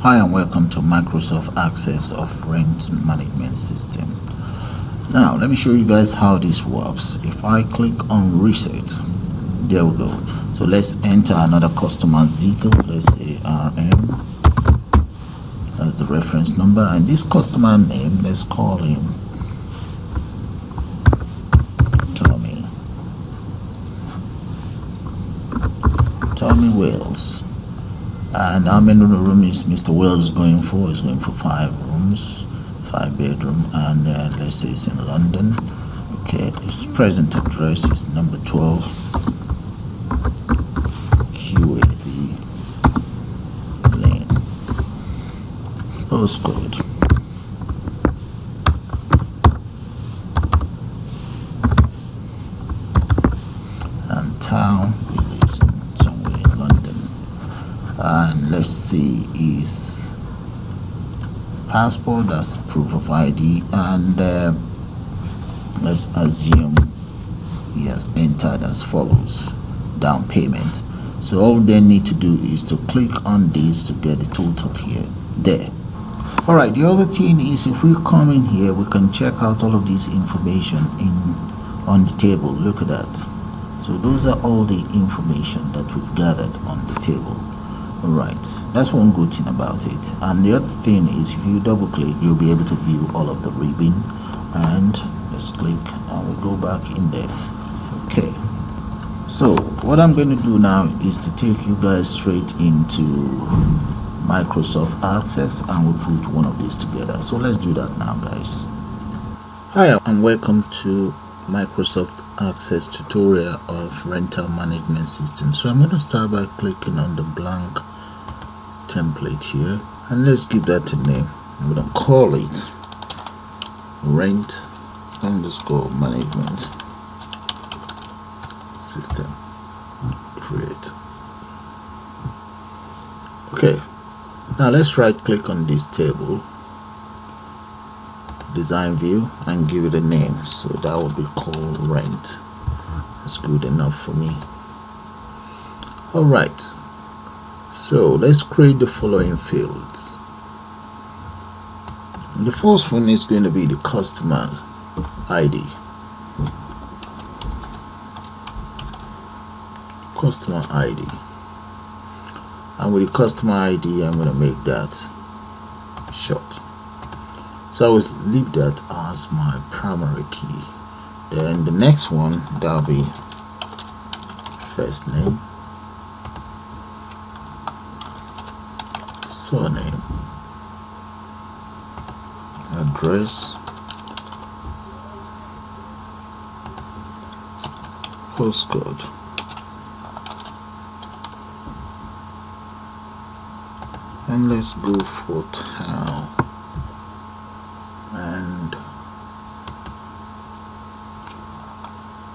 Hi and welcome to Microsoft Access of Rent Management System. Now let me show you guys how this works. If I click on reset, there we go. So let's enter another customer detail. Let's say RM. That's the reference number, and this customer name, let's call him Tommy Wales. And how many rooms is Mr. Wells going for? He's going for 5 rooms, 5 bedroom, and let's say it's in London. Okay, his present address is number 12 QAV Lane. Postcode. And town. And let's see his passport, that's proof of ID, and let's assume he has entered as follows: down payment. So all they need to do is to click on this to get the total here. There. Alright, the other thing is, if we come in here, we can check out all of this information on the table. Look at that. So those are all the information that we've gathered on the table. Alright, that's one good thing about it. And the other thing is, if you double click, you'll be able to view all of the ribbon. And let's click and we'll go back in there. Okay, so what I'm going to do now is to take you guys straight into Microsoft Access, and we'll put one of these together. So let's do that now, guys. Hi and welcome to Microsoft Access tutorial of rental management system. So I'm going to start by clicking on the blank template here, and let's give that a name. I'm going to call it rent underscore management system. Create. Okay, now let's right click on this table, design view, and give it a name. So that will be called rent. That's good enough for me. Alright, so let's create the following fields. The first one is going to be the customer ID. Customer ID. And with the customer ID, I'm going to make that short. So I will leave that as my primary key. Then the next one, that'll be first name, surname, address, postcode, and let's go for town. And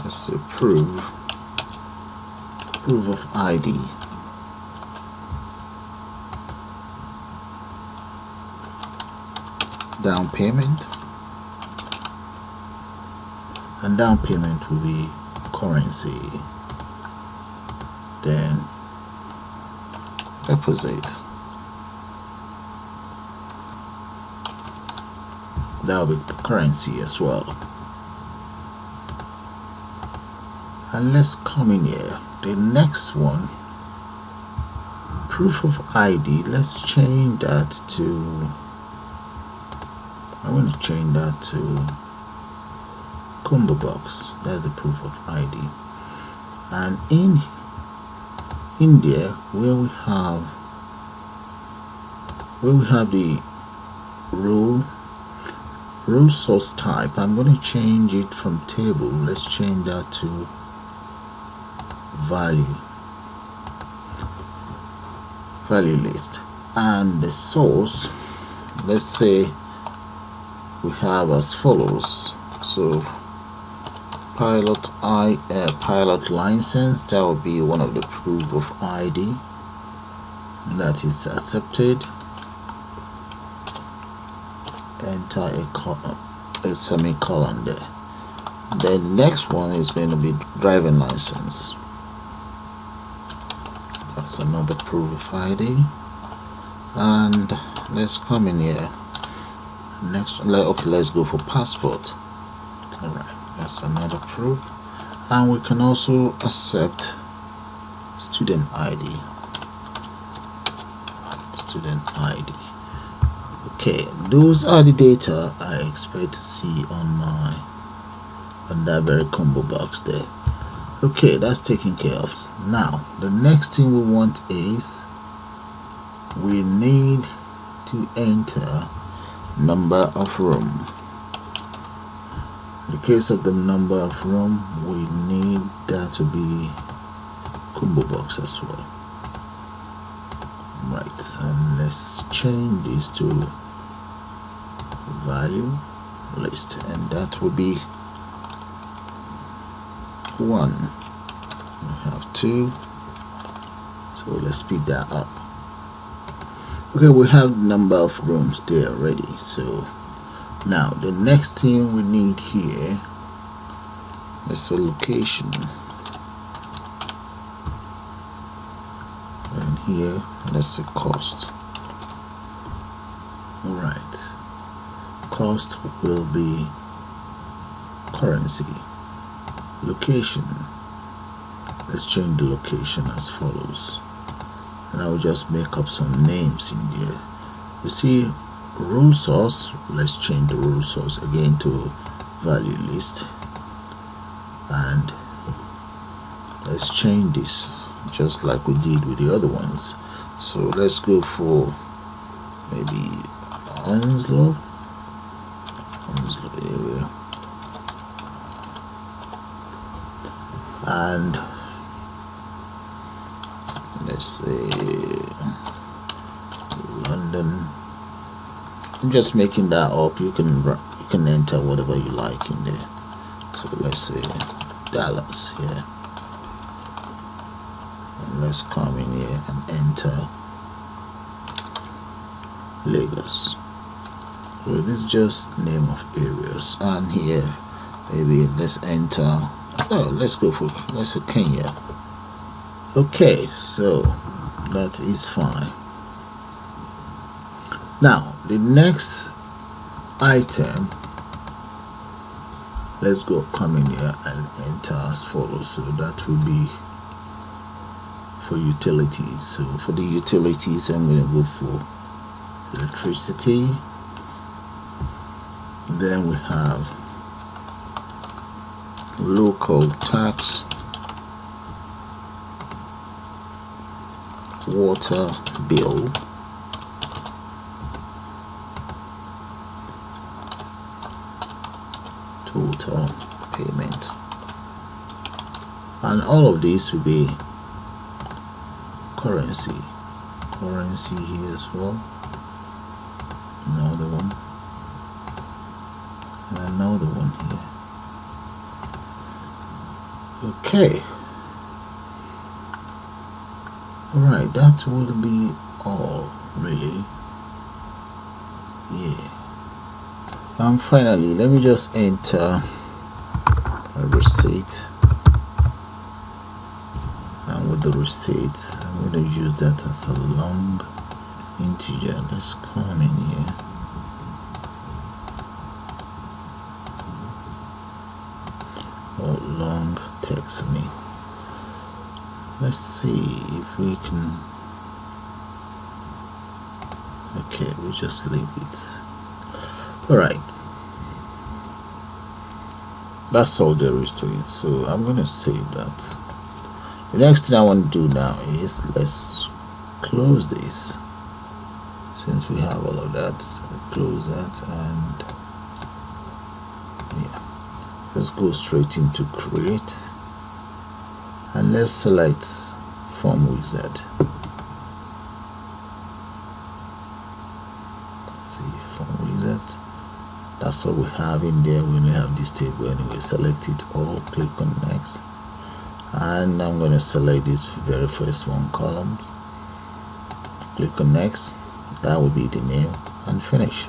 let's say proof of ID. Down payment, and down payment will be currency. Then deposit. That will be currency as well. And let's come in here. The next one, proof of ID, let's change that to, I'm going to change that to combo box. That's the proof of ID. And in there where we have the rule source type, I'm going to change it from table. Let's change that to value list. And the source, let's say we have as follows. So pilot license, that will be one of the proof of ID that is accepted. Enter a semicolon there. The next one is going to be driving license. That's another proof of ID. and let's come in here. Next, okay, let's go for passport. All right, that's another proof, and we can also accept student ID. Student ID. Okay, those are the data I expect to see on that very combo box there. Okay, that's taken care of. Now the next thing we want is we need to enter number of room. In the case of the number of room, we need that to be combo box as well. Right, and let's change this to value list, and that will be 1. We have 2, so let's speed that up. Okay, we have number of rooms there already. So now the next thing we need here is a location, and here let's say cost. All right, cost will be currency. Location, let's change the location as follows, and I will just make up some names in there. You see rule source, let's change the rule source again to value list, and let's change this just like we did with the other ones. So let's go for maybe Onslow area, and let's say London. I'm just making that up. You can enter whatever you like in there. So let's say Dallas here, and let's come in here and enter Lagos. So this is just name of areas, and here maybe let's enter, let's go for, let's say Kenya. Okay, so that is fine. Now the next item, let's go come in here and enter as follows. So that will be for utilities. So for the utilities, I'm going to go for electricity. Then we have local tax, water bill, total payment, and all of these will be currency here as well. Another one, and another one here. Okay, all right, that will be all really. Yeah. And finally, let me just enter a receipt, and with the receipt I'm going to use that as a long integer. Let's come in here, or long text. Let's see if we can. Okay, we just leave it. Alright, that's all there is to it. So I'm going to save that. The next thing I want to do now is let's close this. Since we have all of that, close that, and yeah, let's go straight into create, and let's select form wizard. Let's see, form wizard. That's all we have in there. We only have this table anyway. Select it all, click on next, and I'm going to select this very first one, columns. Click on next, that will be the name, and finish.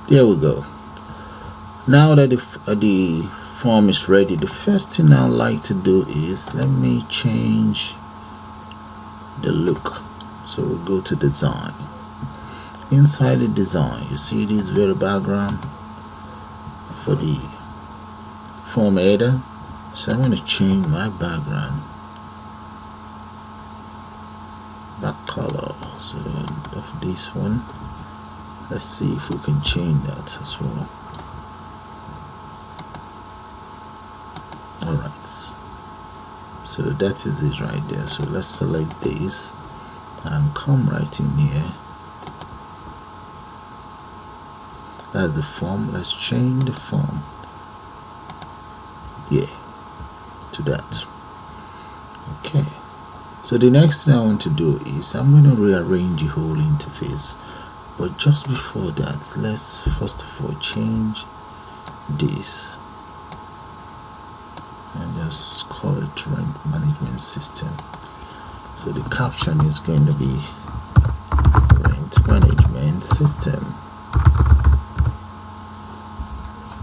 There we go. Now that the form is ready, the first thing I like to do is let me change the look. So we'll go to design. Inside the design, you see this very background for the form header. So I'm going to change my background back color. So of this one, let's see if we can change that as well. Alright, so that is it right there. So let's select this and come right in here. That's the form. Let's change the form, yeah, to that. Okay, so the next thing I want to do is I'm going to rearrange the whole interface, but just before that, let's first of all change this and just call it Rent Management System. So the caption is going to be Rent Management System.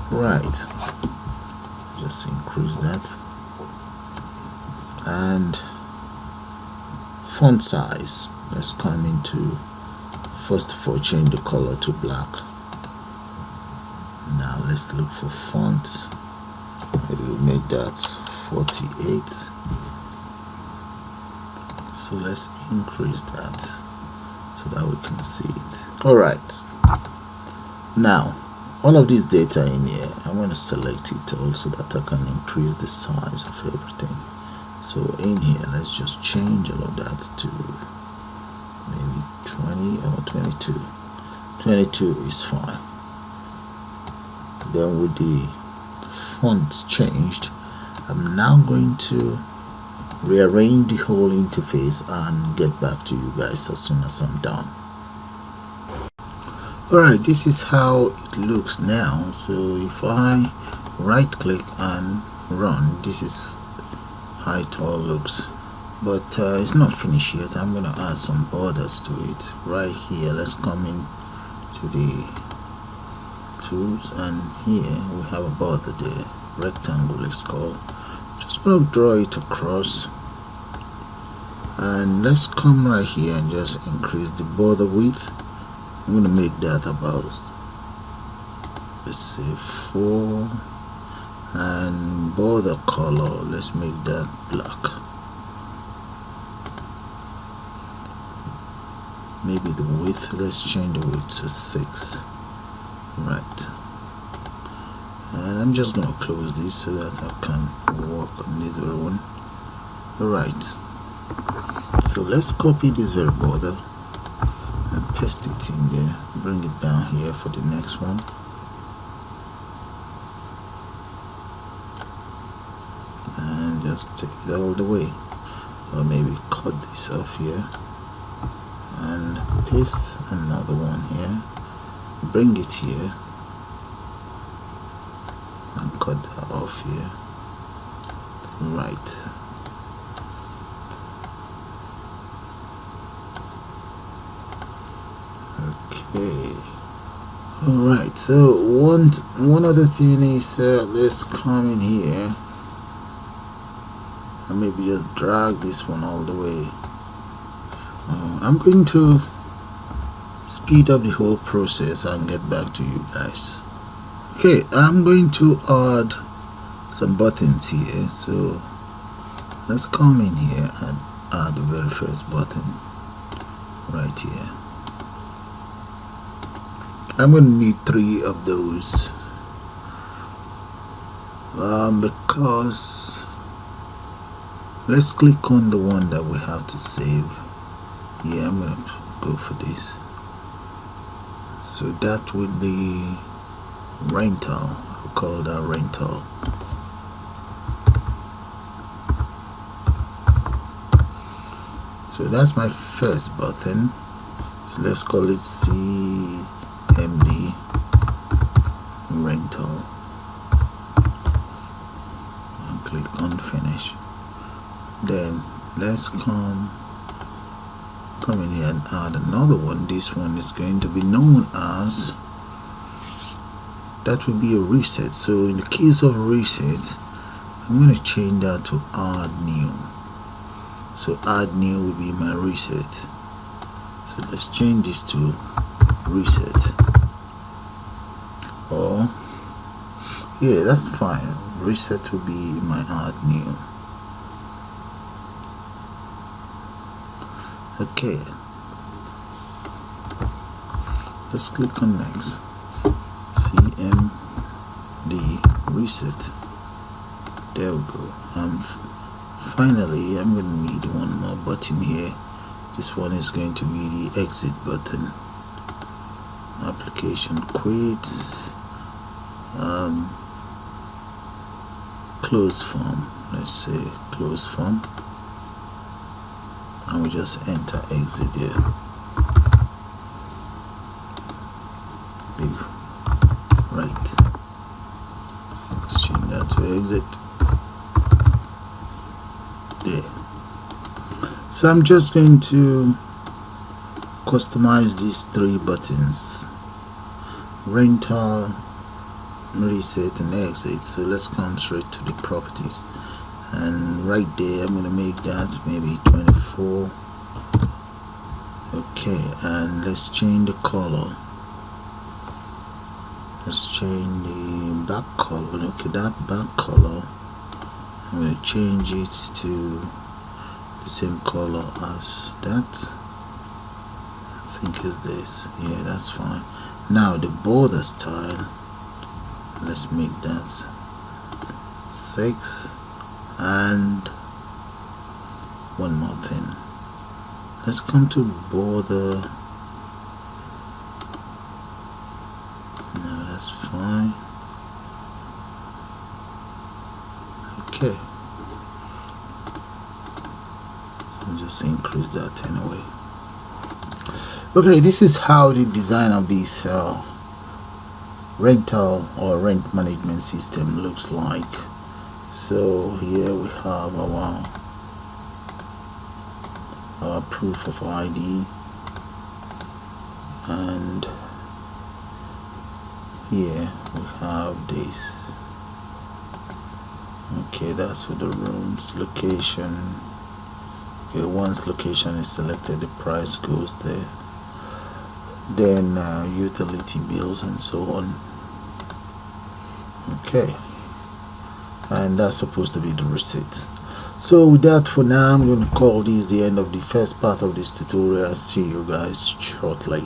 Right, just increase that. And font size, let's come into, first of all, change the color to black. Now let's look for font. Maybe we'll make that 48. So let's increase that so that we can see it. Alright, now all of this data in here, I want to select it also that I can increase the size of everything. So in here, let's just change all of that to maybe 20 or 22. 22 is fine. Then with the font changed, I'm now going to rearrange the whole interface and get back to you guys as soon as I'm done. Alright, this is how it looks now. So if I right click and run, this is how it all looks, but it's not finished yet. I'm gonna add some borders to it right here. Let's come in to the tools, and here we have a border there, rectangle it's called. Just gonna draw it across, and let's come right here and just increase the border width. I'm gonna make that about, let's say 4, and border color, let's make that black. Maybe the width, let's change the width to 6. Right, and I'm just gonna close this so that I can work on this very one. Alright, so let's copy this very border and paste it in there, bring it down here for the next one, and just take it all the way, or maybe cut this off here and paste another one here, bring it here and cut that off here. Right, okay. Alright, so one other thing is let's come in here and maybe just drag this one all the way. So I'm going to speed up the whole process and get back to you guys. Okay, I'm going to add some buttons here, so let's come in here and add the very first button right here. I'm going to need 3 of those because let's click on the one that we have to save. Yeah, I'm going to go for this. So that would be rental. I'll call that rental. So that's my first button. So let's call it CMD rental and click on finish. Then let's come in here and add another one. This one is going to be known as, that will be a reset. So in the case of reset, I'm going to change that to add new. So add new will be my reset. So let's change this to reset. Or yeah, that's fine. Reset will be my add new. Okay, let's click on next. CMD reset. There we go. Finally, I'm going to need one more button here. This one is going to be the exit button. Application quit. Close form. Let's say close form, and we just enter exit here. Right. Let's change that to exit. There. So I'm just going to customize these three buttons: rental, reset, and exit. So let's come straight to the properties, and right there I'm going to make that maybe 24. Okay, and let's change the color. Let's change the back color. Okay, that back color, I'm going to change it to the same color as that. I think is this. Yeah, that's fine. Now the border style, let's make that 6. And one more thing, let's come to border. No, that's fine. Okay, I'll just increase that anyway. Okay, this is how the design of this rental or rent management system looks like. So here we have our proof of ID, and here we have this. Okay, that's for the rooms. Location. Okay, once location is selected, the price goes there. Then utility bills and so on. Okay, and that's supposed to be the receipt. So with that, for now I'm going to call this the end of the first part of this tutorial. See you guys shortly.